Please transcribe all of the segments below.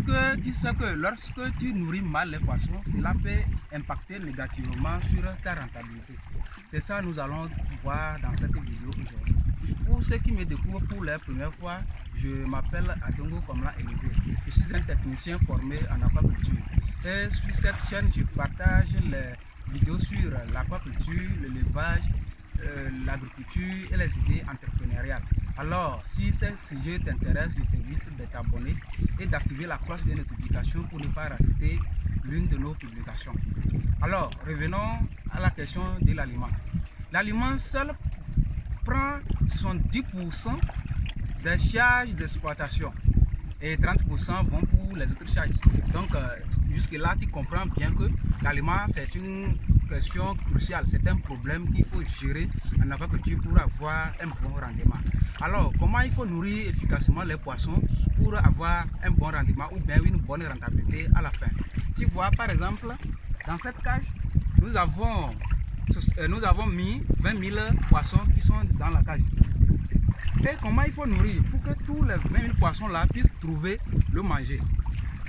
que tu sais que lorsque tu nourris mal les poissons, cela peut impacter négativement sur ta rentabilité. C'est ça que nous allons voir dans cette vidéo aujourd'hui. Pour ceux qui me découvrent pour la première fois, je m'appelle Adongo Komla Élysée. Je suis un technicien formé en aquaculture. Et sur cette chaîne, je partage les vidéos sur l'aquaculture, l'élevage, l'agriculture et les idées entrepreneuriales. Alors, si ce sujet t'intéresse, je t'invite de t'abonner et d'activer la cloche de notification pour ne pas rater l'une de nos publications. Alors, revenons à la question de l'aliment. L'aliment seul prend 70% des charges d'exploitation et 30% vont pour les autres charges. Donc, jusque là, tu comprends bien que l'aliment, c'est une question cruciale. C'est un problème qu'il faut gérer en aquaculture pour avoir un bon rendement. Alors, comment il faut nourrir efficacement les poissons pour avoir un bon rendement ou bien une bonne rentabilité à la fin? Tu vois, par exemple, dans cette cage, nous avons mis 20 000 poissons qui sont dans la cage. Et comment il faut nourrir pour que tous les 20 000 poissons là puissent trouver le manger?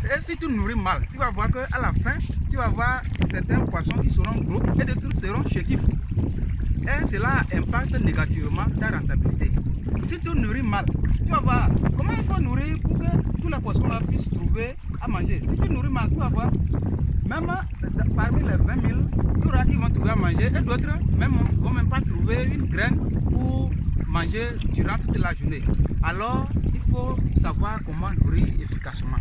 Et si tu nourris mal, tu vas voir qu'à la fin, tu vas voir certains poissons qui seront gros et d'autres seront chétifs. Et cela impacte négativement ta rentabilité. Si tu nourris mal, tu vas voir comment il faut nourrir pour que tous les poissons là puissent trouver à manger. Si tu nourris mal, tu vas voir, même parmi les 20 000, il y aura qui vont trouver à manger et d'autres même ne vont même pas trouver une graine pour manger durant toute la journée. Alors, il faut savoir comment nourrir efficacement.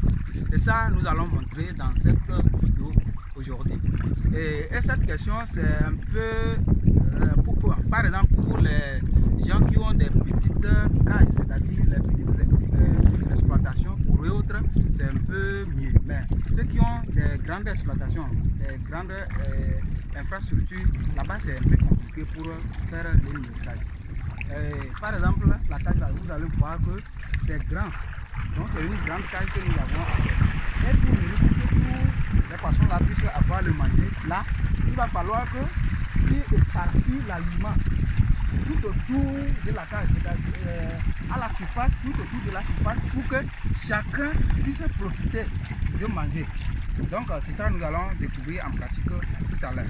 Et ça, nous allons montrer dans cette vidéo aujourd'hui. Et cette question, c'est un peu, par exemple, pour les gens qui ont des petites cages, c'est-à-dire les petites exploitations, pour eux autres, c'est un peu mieux. Mais ceux qui ont des grandes exploitations, des grandes infrastructures, là-bas, c'est un peu compliqué pour faire le nourrissage. Par exemple, la cage là, vous allez voir que c'est grand. Donc c'est une grande cage que nous avons à faire. Et pour les poissons là puissent avoir le manger, là, il va falloir que tu éparpilles l'aliment tout autour de la cage, à la surface, tout autour de la surface, pour que chacun puisse profiter de manger. Donc c'est ça que nous allons découvrir en pratique tout à l'heure.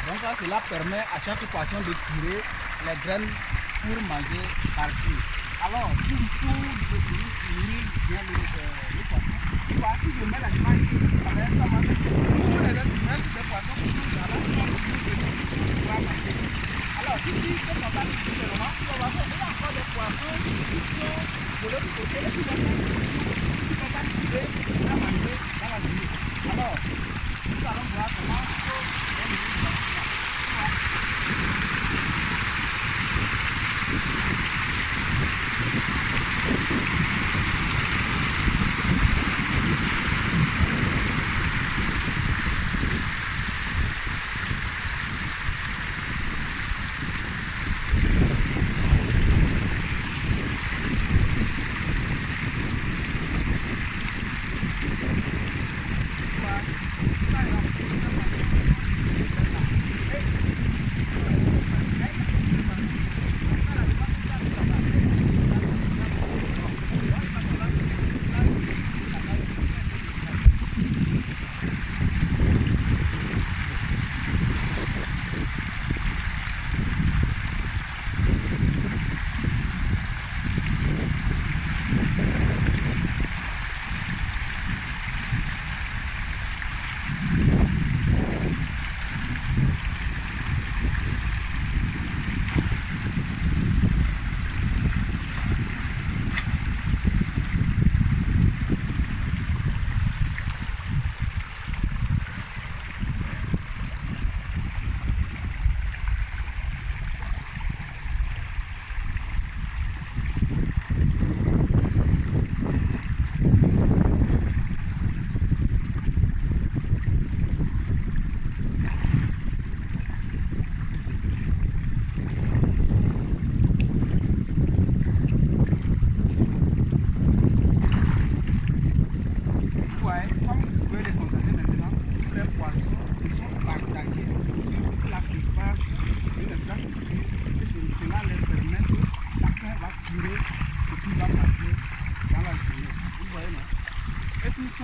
Donc ça, cela permet à chaque poisson de tirer les graines pour manger partout. Alors, pour nourrir bien le poisson, si je mets l'aliment ici, ça va être manger. Pour les restes des poissons, alors, si tu fais comme ça, tu vas voir qu'il y a encore des poissons qui sont de l'autre côté et qui vont pas trouver à manger dans la journée. Alors, nous allons voir comment il faut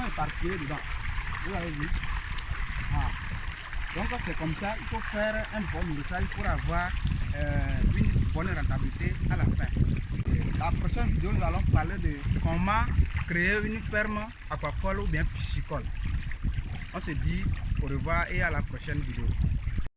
sont éparpillés dedans. Vous avez vu? Ah. Donc c'est comme ça, il faut faire un bon mixage pour avoir une bonne rentabilité à la fin. La prochaine vidéo, nous allons parler de comment créer une ferme aquacole ou bien piscicole. On se dit au revoir et à la prochaine vidéo.